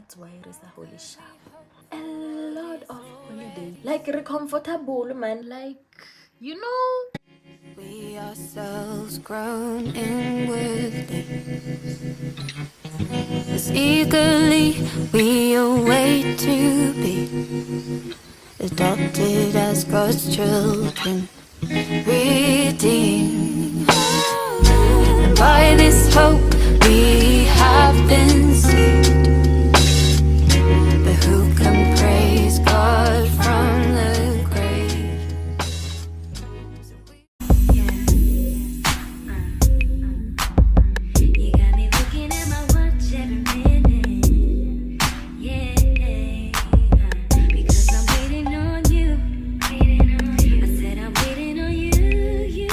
That's why it is a holy shop. A lot of holiday. Like comfortable, man. Like, you know. We ourselves grown inwardly, as eagerly we await to be adopted as God's children, redeemed. And by this hope we have been saved. But who can praise God from the grave? You got me looking at my watch every minute. Yeah, because I'm waiting on you. I said I'm waiting on you.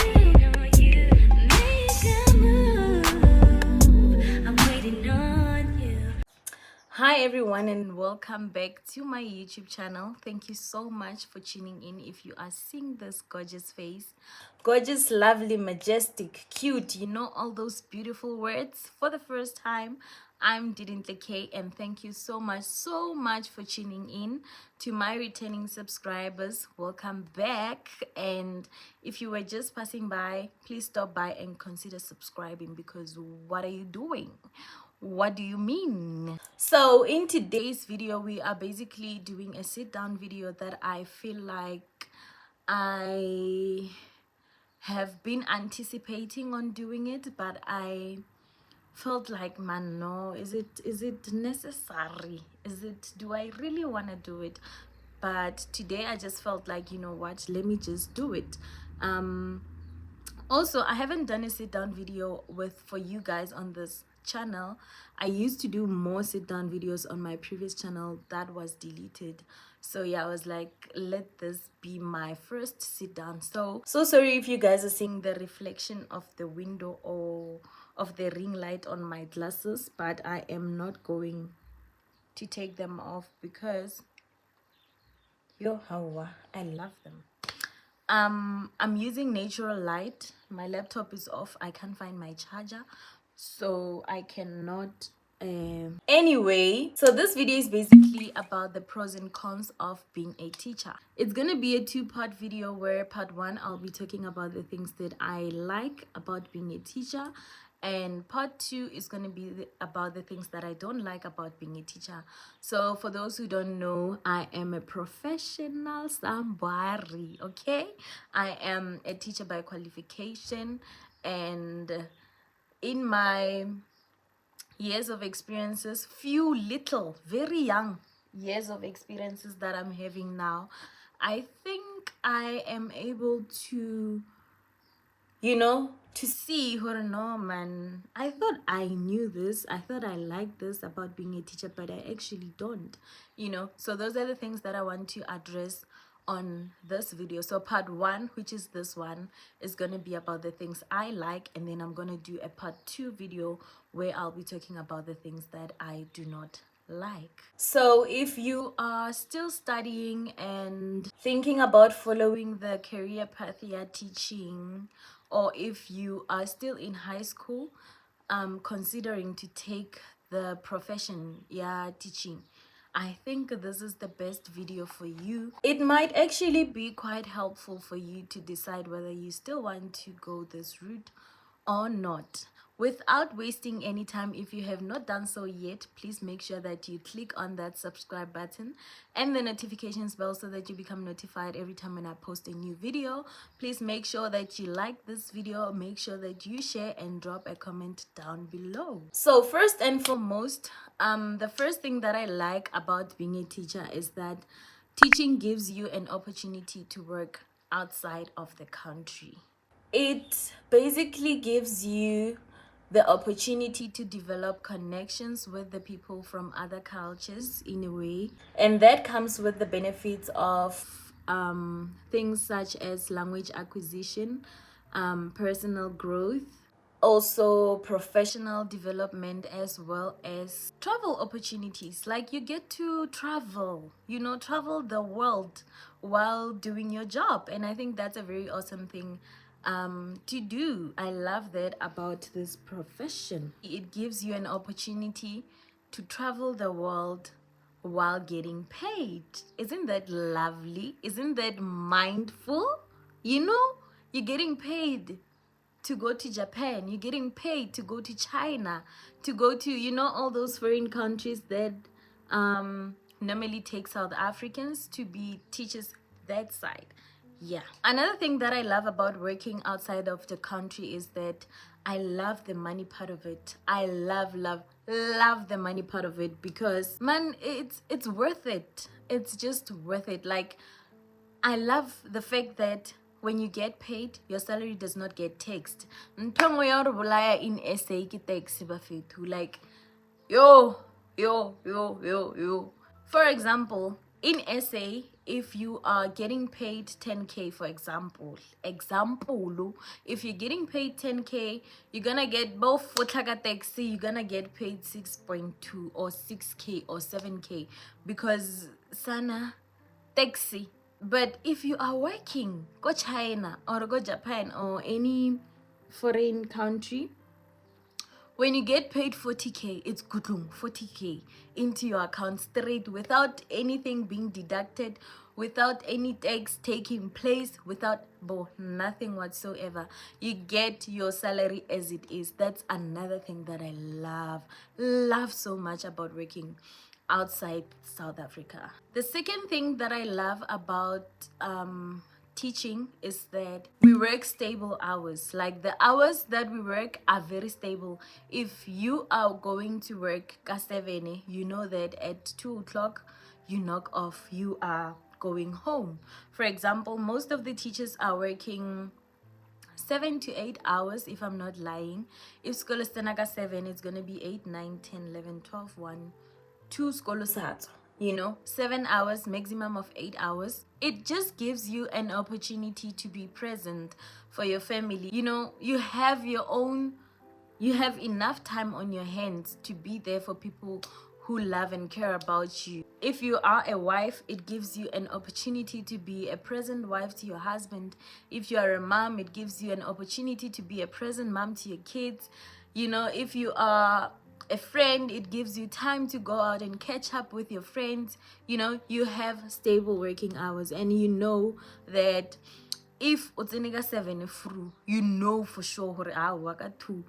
Make a move. I'm waiting on you. Hi everyone and welcome back to my YouTube channel. Thank you so much for tuning in. If you are seeing this gorgeous face, gorgeous, lovely, majestic, cute, you know, all those beautiful words for the first time, I'm Didintle and thank you so much for tuning in. To my returning subscribers, welcome back. And if you were just passing by, please stop by and consider subscribing, because what are you doing? What do you mean? So in today's video, we are basically doing a sit down video that I feel like I have been anticipating on doing it, but I felt like, man, no, is it necessary? Do I really want to do it? But today I just felt like, you know what, let me just do it. Also, I haven't done a sit down video for you guys on this channel. I used to do more sit down videos on my previous channel that was deleted. So yeah, I was like, let this be my first sit down. So sorry if you guys are seeing the reflection of the window or of the ring light on my glasses, but I am not going to take them off because yo, how I love them. I'm using natural light. My laptop is off. I can't find my charger, so I cannot anyway, so this video is basically about the pros and cons of being a teacher. It's gonna be a two-part video where part one I'll be talking about the things that I like about being a teacher, and part two is going to be about the things that I don't like about being a teacher. So for those who don't know, I am a professional somebody, okay? I am a teacher by qualification, and in my years of experiences, very young years of experiences that I'm having now, I think I am able to, you know, to see who, no man, I thought I knew this, I thought I liked this about being a teacher, but I actually don't, you know. So those are the things that I want to address on this video. So part one, which is this one, is going to be about the things I like, and then I'm going to do a part two video where I'll be talking about the things that I do not like. So if you are still studying and thinking about following the career path you're teaching, or if you are still in high school considering to take the profession you're teaching, I think this is the best video for you. It might actually be quite helpful for you to decide whether you still want to go this route or not. Without wasting any time, if you have not done so yet, please make sure that you click on that subscribe button and the notifications bell so that you become notified every time when I post a new video. Please make sure that you like this video, make sure that you share and drop a comment down below. So first and foremost, the first thing that I like about being a teacher is that teaching gives you an opportunity to work outside of the country. It basically gives you the opportunity to develop connections with the people from other cultures in a way, and that comes with the benefits of things such as language acquisition, personal growth, also professional development, as well as travel opportunities. Like, you get to travel, you know, travel the world while doing your job, and I think that's a very awesome thing to do. I love that about this profession. It gives you an opportunity to travel the world while getting paid. Isn't that lovely? Isn't that mindful? You know, you're getting paid to go to Japan, you're getting paid to go to China, to go to, you know, all those foreign countries that normally take South Africans to be teachers that side. Yeah. Another thing that I love about working outside of the country is that I love the money part of it. I love the money part of it because man, it's worth it. It's just worth it. Like, I love the fact that when you get paid, your salary does not get taxed. Ntongo ya hore bolaya in SA ke tax bafethu. Like, yo. For example, in SA, if you are getting paid 10K, for example, if you're getting paid 10K, you're gonna get both for taxi, you're gonna get paid 6.2 or 6K or 7K because sana taxi. But if you are working, go China or go Japan or any foreign country, when you get paid 40K, it's gudlung 40K into your account straight without anything being deducted, without any tax taking place, without nothing whatsoever. You get your salary as it is. That's another thing that I love so much about working outside South Africa. The second thing that I love about teaching is that we work stable hours. Like, the hours that we work are very stable. If you are going to work at 7, you know that at 2 o'clock you knock off, you are going home. For example, most of the teachers are working 7 to 8 hours, if I'm not lying. If school is 7, it's gonna be 8, 9, 10, 11, 12, 1, 2 school sats. 7 hours, maximum of 8 hours. It just gives you an opportunity to be present for your family. You have enough time on your hands to be there for people who love and care about you. If you are a wife, it gives you an opportunity to be a present wife to your husband. If you are a mom, it gives you an opportunity to be a present mom to your kids. If you are a friend, it gives you time to go out and catch up with your friends. You have stable working hours, and you know that if utsenega 7 through, you know for sure hore ka 2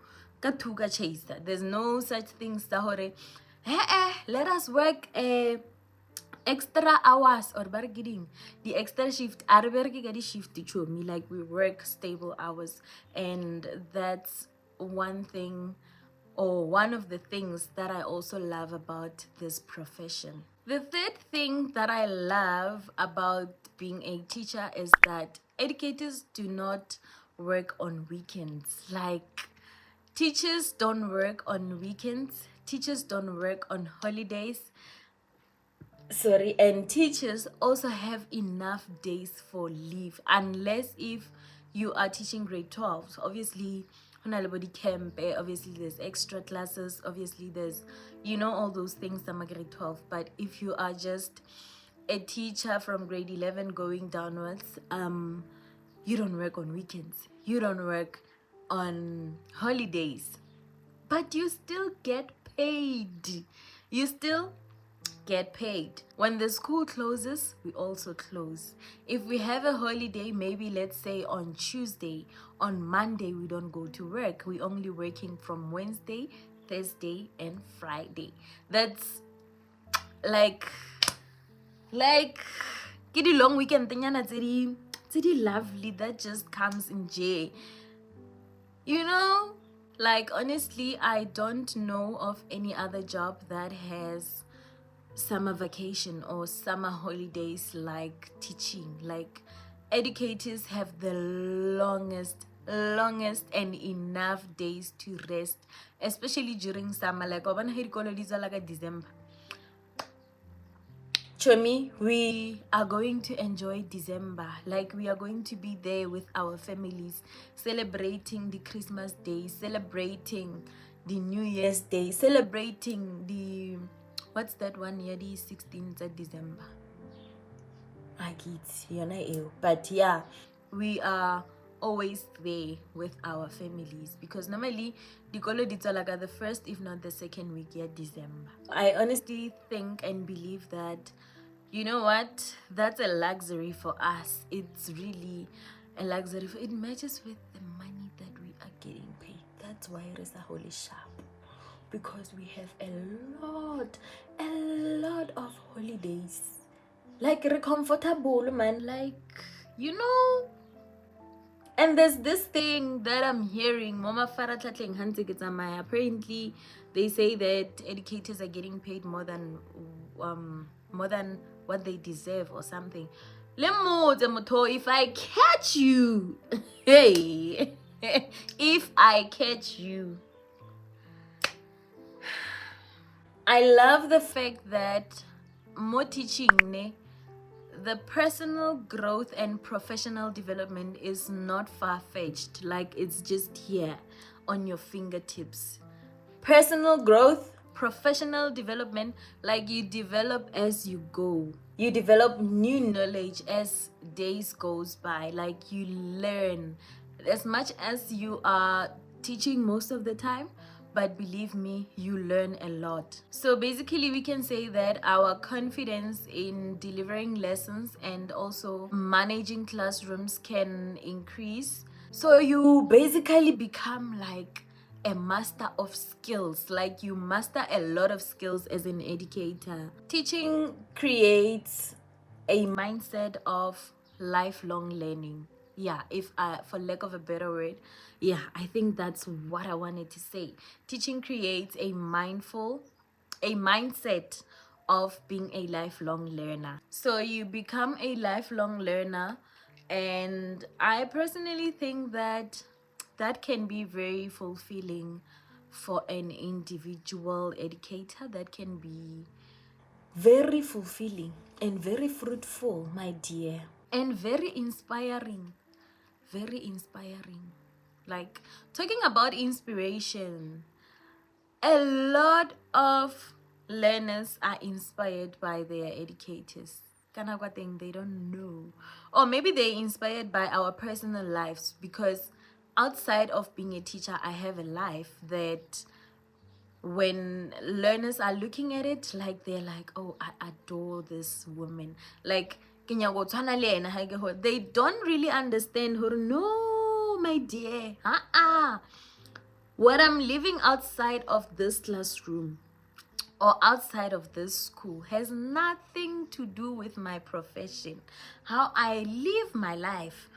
ka chase. There's no such things that hore let us work extra hours or bargaining the extra shift. Shift me, like, we work stable hours, and that's one thing, or one of the things that I also love about this profession. The third thing that I love about being a teacher is that educators do not work on weekends. Like, teachers don't work on weekends, teachers don't work on holidays. And teachers also have enough days for leave, unless if you are teaching grade 12. So obviously, body camp, obviously there's extra classes, obviously there's all those things that are grade 12. But if you are just a teacher from grade 11 going downwards, you don't work on weekends, you don't work on holidays, but you still get paid. You still get paid. When the school closes, we also close. If we have a holiday, maybe let's say on Tuesday, on Monday we don't go to work. We only working from Wednesday, Thursday, and Friday. That's like get a long weekend thingana tse lovely that just comes in J. Like, honestly, I don't know of any other job that has summer vacation or summer holidays like teaching. Like, educators have the longest and enough days to rest, especially during summer. Like, December. Chomi, we are going to enjoy December. Like, we are going to be there with our families, celebrating the Christmas Day, celebrating the New Year's Day, celebrating the, what's that one year, the 16th of December. I get, but yeah, we are always there with our families, because normally dikolo di tswala ka the first if not the second week of December. I honestly think and believe that, you know what, that's a luxury for us. It's really a luxury. It matches with the money that we are getting paid. That's why it is a holy sharp, because we have a lot of holidays. Like, we're comfortable, man. Like, you know. And there's this thing that I'm hearing, Mama Farah Tlatleng Hanse ke tsamaya. Apparently, they say that educators are getting paid more than what they deserve or something. If I catch you, hey, if I catch you, I love the fact that more teaching ne, the personal growth and professional development is not far-fetched. Like, it's just here on your fingertips. Personal growth, professional development, like you develop as you go. You develop new knowledge as days goes by. Like, you learn as much as you are teaching most of the time, but believe me, you learn a lot. So basically, we can say that our confidence in delivering lessons and also managing classrooms can increase. So you basically become like a master of skills. Like, you master a lot of skills as an educator. Teaching creates a mindset of lifelong learning. Yeah, if for lack of a better word, yeah, I think that's what I wanted to say. Teaching creates a mindset of being a lifelong learner. So you become a lifelong learner, and I personally think that that can be very fulfilling for an individual educator. That can be very fulfilling and very fruitful, my dear, and very inspiring. Very inspiring. Like, talking about inspiration, a lot of learners are inspired by their educators. Kana kwa thing they don't know, or maybe they're inspired by our personal lives, because outside of being a teacher, I have a life that when learners are looking at it, like, they're like, oh, I adore this woman. Like, they don't really understand her. No, my dear. What I'm living outside of this classroom or outside of this school has nothing to do with my profession. How I live my life,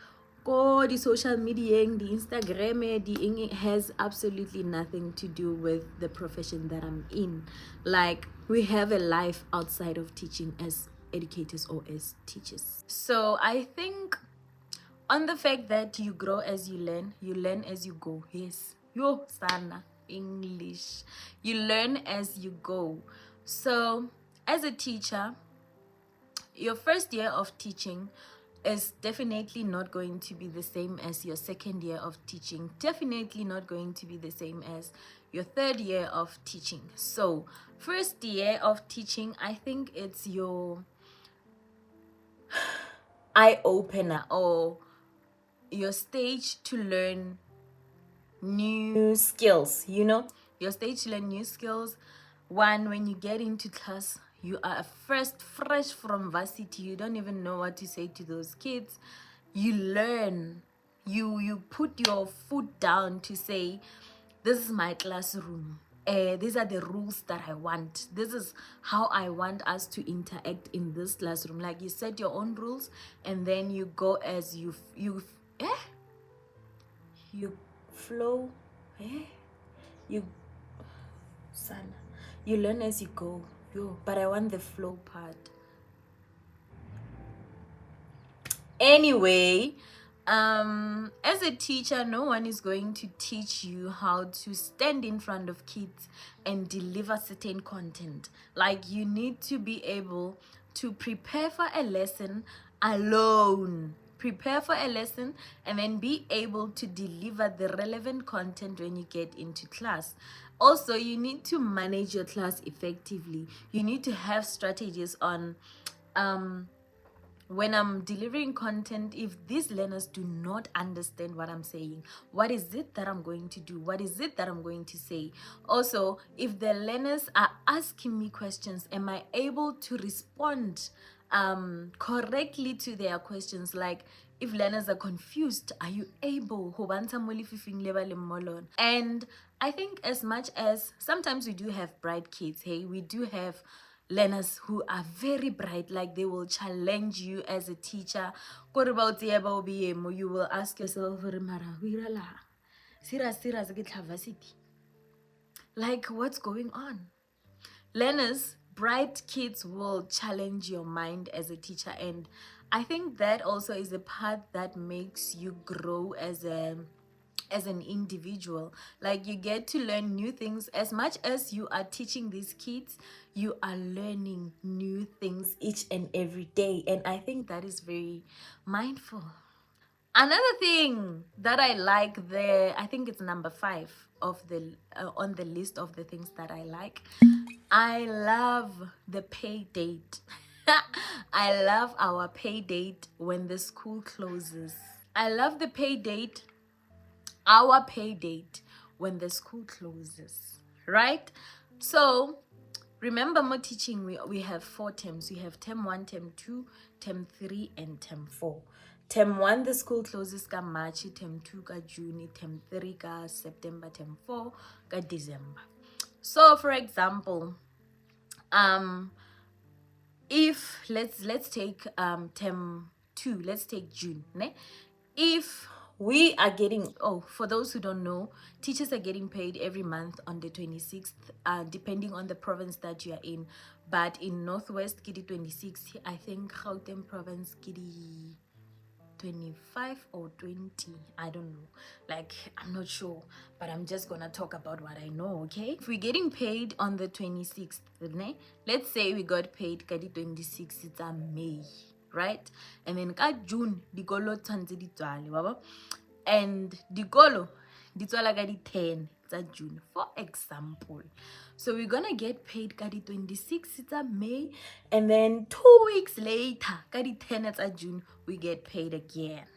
go the social media, the Instagram, the has absolutely nothing to do with the profession that I'm in. Like, we have a life outside of teaching as educators or as teachers. So I think on the fact that you grow as you learn as you go. Yes, yo sana English, you learn as you go. So as a teacher, your first year of teaching is definitely not going to be the same as your second year of teaching. Definitely not going to be the same as your third year of teaching. So first year of teaching, I think it's your eye opener, or your stage to learn new skills, your stage to learn new skills. One, when you get into class, you are fresh from varsity, you don't even know what to say to those kids. You learn, you put your foot down to say, this is my classroom, these are the rules that I want, this is how I want us to interact in this classroom. Like, you set your own rules, and then you go as you flow, you sana, you learn as you go. But I want the flow part. Anyway, as a teacher, no one is going to teach you how to stand in front of kids and deliver certain content. Like, you need to be able to prepare for a lesson alone. Prepare for a lesson and then be able to deliver the relevant content when you get into class. Also, you need to manage your class effectively. You need to have strategies on when I'm delivering content, if these learners do not understand what I'm saying, what is it that I'm going to do? What is it that I'm going to say? Also, if the learners are asking me questions, am I able to respond correctly to their questions? Like, if learners are confused, are you able? And I think, as much as sometimes we do have bright kids, hey, we do have learners who are very bright, like they will challenge you as a teacher. You will ask yourself, like, what's going on? Learners, bright kids will challenge your mind as a teacher, and I think that also is a part that makes you grow as an individual. Like, you get to learn new things. As much as you are teaching these kids, you are learning new things each and every day, and I think that is very mindful. Another thing that I like there, I think it's number 5 of the on the list of the things that I like. I love the pay date. I love our pay date when the school closes. I love the pay date, our pay date when the school closes, right? So remember, more teaching, we have 4 terms. We have term 1, term 2, term 3, and term 4. Term 1, the school closes ka March, term 2 ka June, term 3 ka September, term 4 ka December. So for example, if let's take term 2, let's take June, ne? If we are getting, for those who don't know, teachers are getting paid every month on the 26th, depending on the province that you are in. But in Northwest, kidi 26, I think Gauteng province kidi 25 or 20, I don't know, like, I'm not sure, but I'm just gonna talk about what I know. Okay, if we're getting paid on the 26th, let's say we got paid ka di 26th, it's a May, right? And then ka June dikolo tshwantse di tswale, baba, and dikolo di tswala ka di 10 tsa June, for example. So we're gonna get paid ka di 26, it's a May, and then 2 weeks later, ka di 10 tsa June, we get paid again.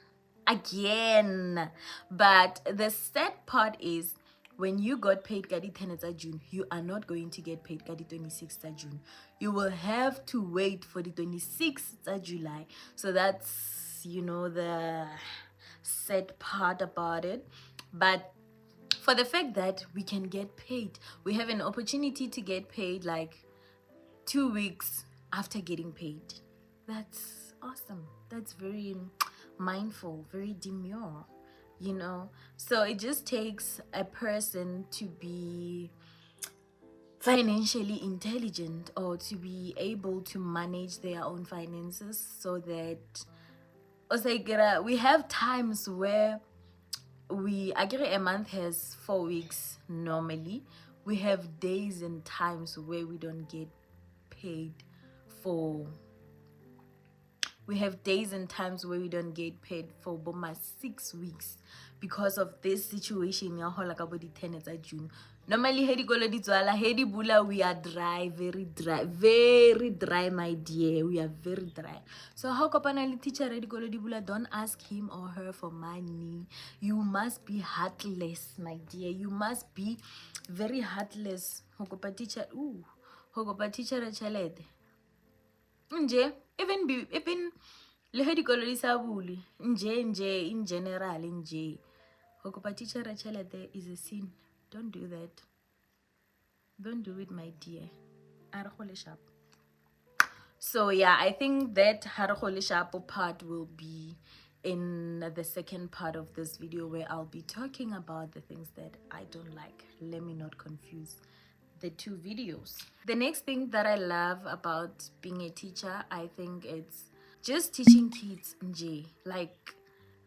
But the sad part is, when you got paid ka di 10 tsa June, you are not going to get paid ka di 26 tsa June. You will have to wait for the 26 tsa July. So that's, the sad part about it. But for the fact that we can get paid, we have an opportunity to get paid like 2 weeks after getting paid. That's awesome. That's very mindful, very demure, So it just takes a person to be financially intelligent, or to be able to manage their own finances, so that we have times where a month has 4 weeks normally. We have days and times where we don't get paid for Boma 6 weeks because of this situation ya hola ka bo di 10 tsa June. Normally he dikolo di tswala, he di bula, we are dry, very dry, my dear. We are very dry. So how kopana le teacher re dikolo di bula, don't ask him or her for money. You must be heartless, my dear. You must be very heartless. Ho kopa teacher a chelete nje, even le he dikolo di sa bule nje in general, nje ho kopa teacher a chelete is a sin. Don't do that. Don't do it, my dear. Arakgole sharp. So yeah, I think that Harakgole sharp part will be in the second part of this video, where I'll be talking about the things that I don't like. Let me not confuse the 2 videos. The next thing that I love about being a teacher, I think it's just teaching kids nje, like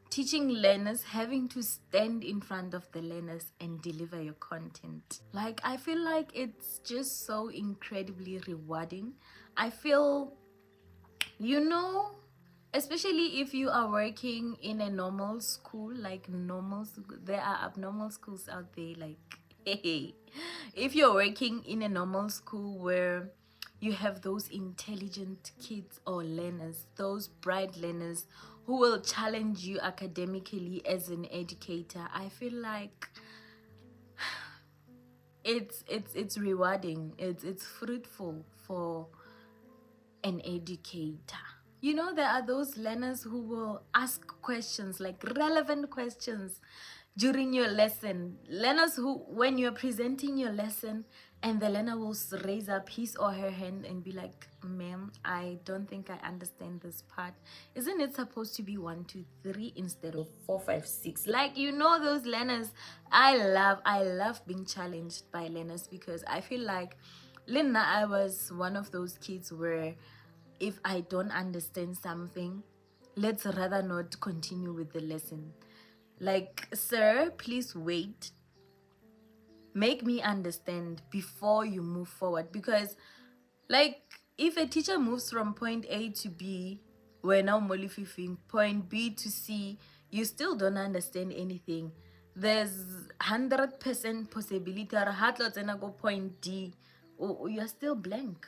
teaching learners, having to stand in front of the learners and deliver your content. Like, I feel like it's just so incredibly rewarding. I feel, especially if you are working in a normal school, like there are abnormal schools out there, like, hey, if you're working in a normal school where you have those intelligent kids or learners, those bright learners who will challenge you academically as an educator. I feel like it's rewarding. It's fruitful for an educator. You know, there are those learners who will ask questions, like relevant questions during your lesson. Learners who, when you're presenting your lesson, and the learner will raise up his or her hand and be like, ma'am, I don't think I understand this part. Isn't it supposed to be 1, 2, 3 instead of 4, 5, 6? Like, you know, those learners, I love being challenged by learners, because I feel like Linda, I was one of those kids where if I don't understand something, let's rather not continue with the lesson. Like, sir, please wait. Make me understand before you move forward. Because, like, if a teacher moves from point A to B, we're now molifying point B to C, you still don't understand anything. There's 100% possibility or go point D, or you're still blank.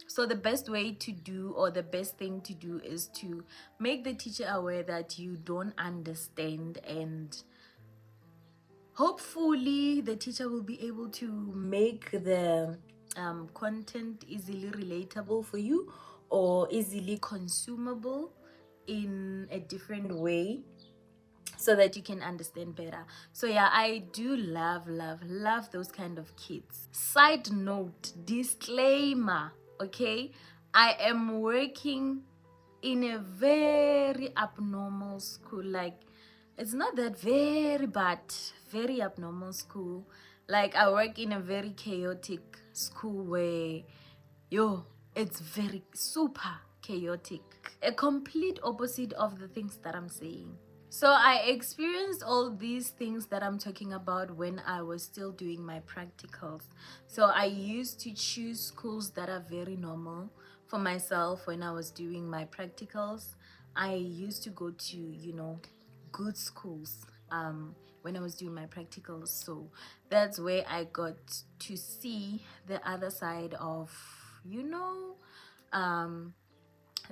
So the best way to do, or the best thing to do, is to make the teacher aware that you don't understand, and hopefully the teacher will be able to make the content easily relatable for you, or easily consumable in a different way, so that you can understand better. So yeah, I do love those kind of kids. Side note, disclaimer, okay, I am working in a very abnormal school. Like, it's not that very, but very abnormal school. Like, I work in a very chaotic school where, yo, it's very super chaotic, a complete opposite of the things that I'm saying. So I experienced all these things that I'm talking about when I was still doing my practicals. So I used to choose schools that are very normal for myself. When I was doing my practicals, I used to go to, you know, good schools when I was doing my practicals. So that's where I got to see the other side of, you know,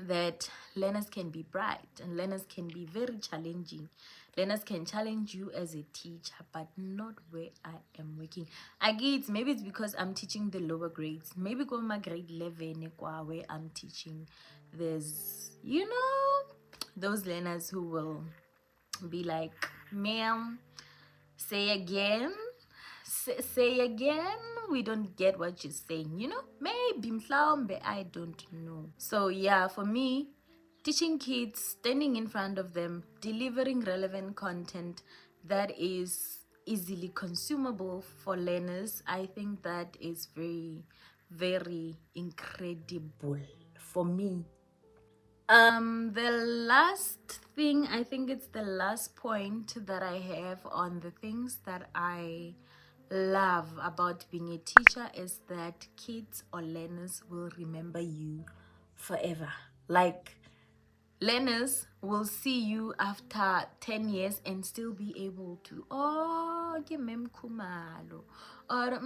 that learners can be bright and learners can be very challenging. Learners can challenge you as a teacher, but not where I am working. I get, maybe it's because I'm teaching the lower grades. Maybe go my grade 11 where I'm teaching, there's, you know, those learners who will be like, ma'am, say again, say again, we don't get what you're saying, you know. Maybe mhlawumbe, I don't know. So yeah, for me, teaching kids, standing in front of them, delivering relevant content that is easily consumable for learners, I think that is very, very incredible for me. The last thing, I think it's the last point that I have on the things that I love about being a teacher, is that kids or learners will remember you forever. Like, learners will see you after 10 years and still be able to, oh, ke mem Khumalo, or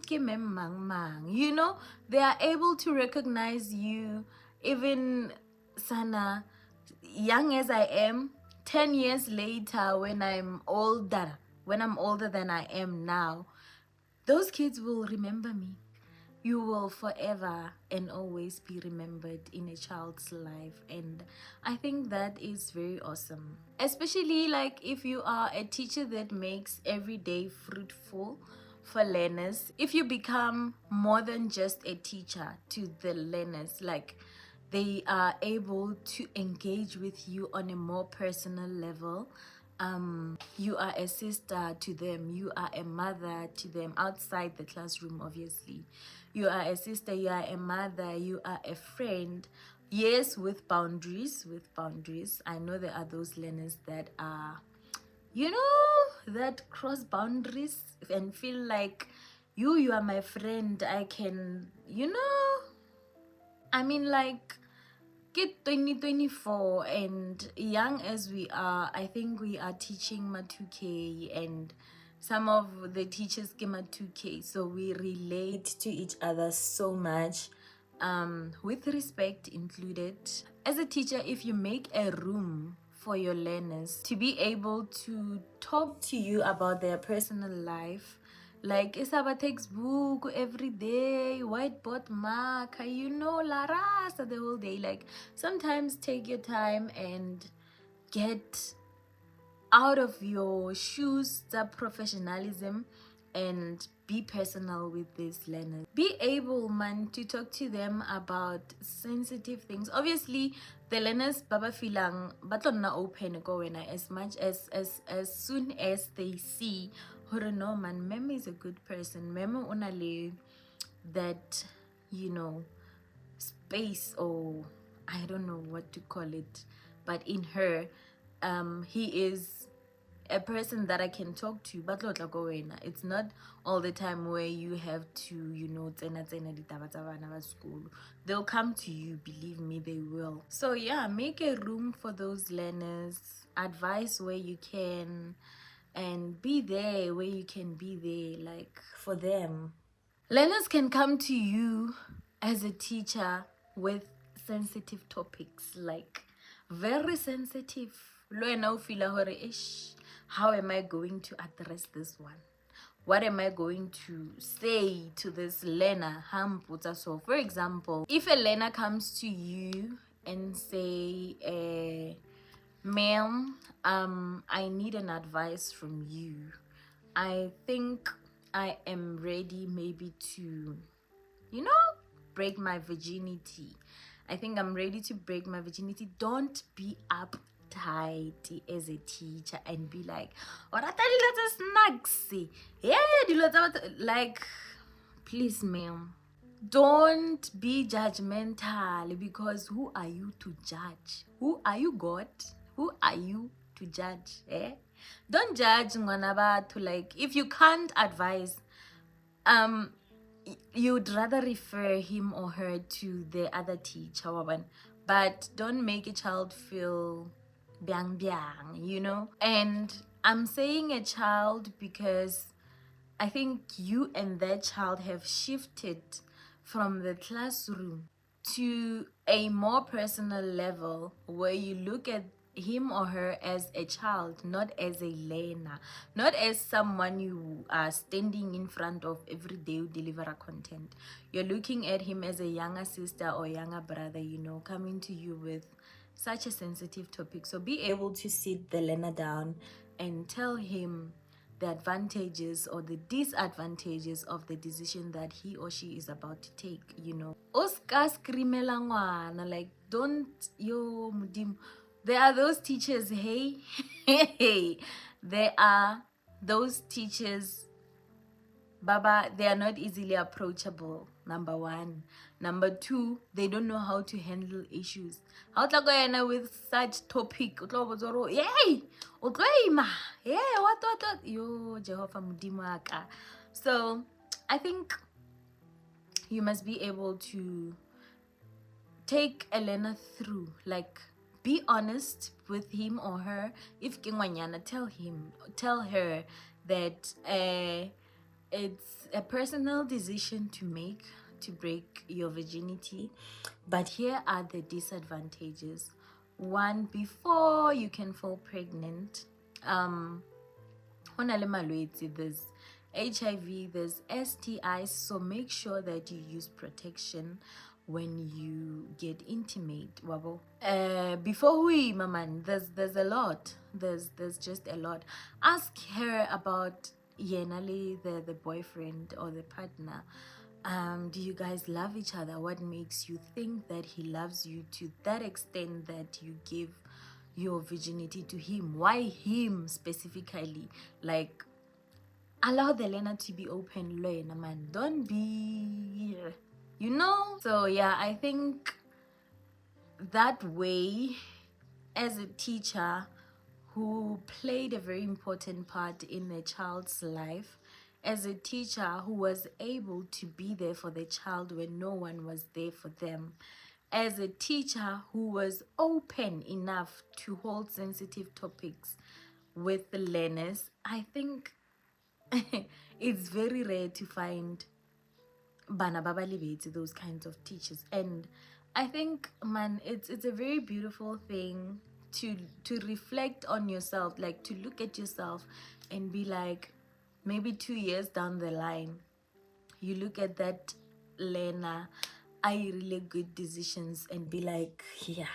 ke mem Mang Mang. You know, they are able to recognize you, even sana, young as I am, 10 years later, when I'm older than I am now, those kids will remember me. You will forever and always be remembered in a child's life, and I think that is very awesome. Especially like if you are a teacher that makes every day fruitful for learners, if you become more than just a teacher to the learners, like they are able to engage with you on a more personal level. You are a sister to them, you are a mother to them outside the classroom. Obviously, you are a sister, you are a mother, you are a friend. Yes, with boundaries. I know there are those learners that are, you know, that cross boundaries and feel like you are my friend. I can, you know, I mean, like, get 2024, and young as we are, I think we are teaching ma 2K, and some of the teachers came at 2K, so we relate to each other so much. with respect included. As a teacher, if you make a room for your learners to be able to talk to you about their personal life, like it's our textbook every day, whiteboard marker, la rasa the whole day. Like sometimes take your time and get out of your shoes, the professionalism, and be personal with these learners. Be able, man, to talk to them about sensitive things. Obviously, the learners baba filang batlonna open go when as much as soon as they see hore no man, meme is a good person. Meme onale that, space, or I don't know what to call it, but in her, he is a person that I can talk to. But it's not all the time where you have to, school. They'll come to you, believe me, they will. So yeah, make a room for those learners, advise where you can, and be there where you can be there, like for them. Learners can come to you as a teacher with sensitive topics, like very sensitive. How am I going to address this one? What am I going to say to this learner? So, for example, if a learner comes to you and say, ma'am, I need an advice from you. I think I am ready maybe to, break my virginity. I think I'm ready to break my virginity. Don't be uptight as a teacher and be like, what are the snacks? Yeah, like, please, ma'am. Don't be judgmental, because who are you to judge? Who are you, God? Who are you to judge? Don't judge ngwanaba to, like, if you can't advise, you'd rather refer him or her to the other teacher, but don't make a child feel biang biang, And I'm saying a child because I think you and that child have shifted from the classroom to a more personal level where you look at him or her as a child, not as a learner, not as someone you are standing in front of every day to deliver a content. You're looking at him as a younger sister or younger brother, coming to you with such a sensitive topic. So be able to sit the learner down and tell him the advantages or the disadvantages of the decision that he or she is about to take. Oscar screamela ngwana, like, don't, yo mudim. There are those teachers, hey, there are those teachers, baba, they are not easily approachable, number one. Number two, they don't know how to handle issues. How to go with such topic? Yay! Yeah, what? Yo, Jehovah Mudimaka. So I think you must be able to take a learner through, like, be honest with him or her. If kingwanyana, tell her that it's a personal decision to make to break your virginity, but here are the disadvantages. One, before you can fall pregnant, there's HIV, there's STIs, so make sure that you use protection when you get intimate. Before we, maman, there's a lot. There's just a lot. Ask her about Yenali, the boyfriend or the partner. Do you guys love each other? What makes you think that he loves you to that extent that you give your virginity to him? Why him specifically? Like, allow the learner to be open, man. Don't be, So yeah, I think that way, as a teacher who played a very important part in a child's life, as a teacher who was able to be there for the child when no one was there for them, as a teacher who was open enough to hold sensitive topics with the learners, I think it's very rare to find bana ba ba lebetse those kinds of teachers. And I think, man, it's a very beautiful thing to reflect on yourself, like to look at yourself and be like, maybe 2 years down the line, you look at that Lena, I really good decisions, and be like, yeah,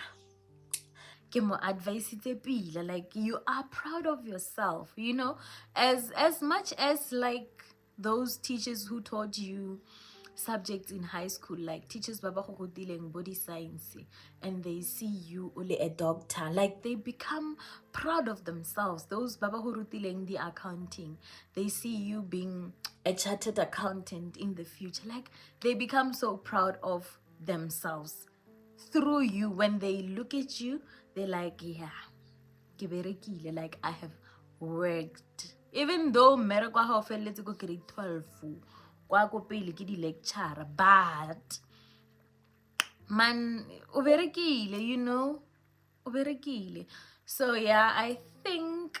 ke mo advisitse pila. Like, you are proud of yourself, you know, as much as like those teachers who taught you subjects in high school, like teachers baba go rutileng body science, and they see you only a doctor, like they become proud of themselves. Those baba go rutileng the accounting, they see you being a chartered accountant in the future, like they become so proud of themselves through you. When they look at you, they're like, yeah, ke berekile, like I have worked. Even though mmereko wa ga o feleletse ko grade 12 kwa ko pele ke di-lecturer, but man, o berekile, you know, o berekile. So yeah, I think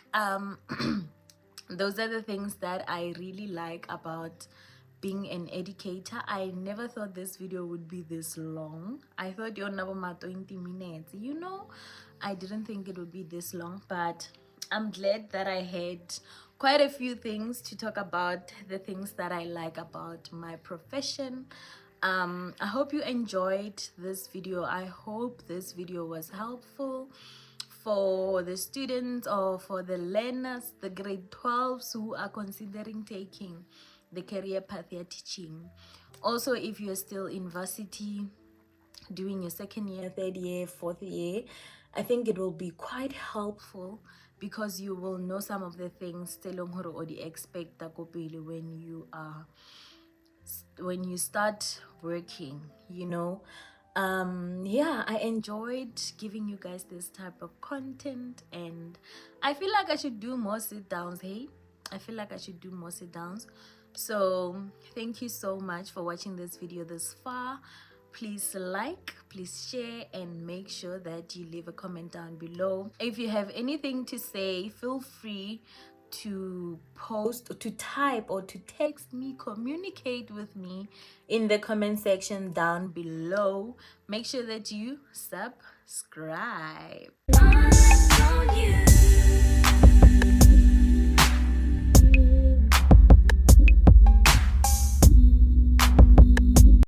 those are the things that I really like about being an educator. I never thought this video would be this long. I thought you're never 20 minutes, you know. I didn't think it would be this long, but I'm glad that I had quite a few things to talk about, the things that I like about my profession. I hope you enjoyed this video. I hope this video was helpful for the students or for the learners, the grade 12s who are considering taking the career path you're teaching. Also, if you're still in varsity, doing your second year, third year, fourth year, I think it will be quite helpful because you will know some of the things or the expect when you start working, you know. Yeah, I enjoyed giving you guys this type of content, and I feel like I should do more sit downs. Hey, I feel like I should do more sit downs. So thank you so much for watching this video this far. Please like, please share, and make sure that you leave a comment down below. If you have anything to say, feel free to post or to type or to text me, communicate with me in the comment section down below. Make sure that you subscribe. On you.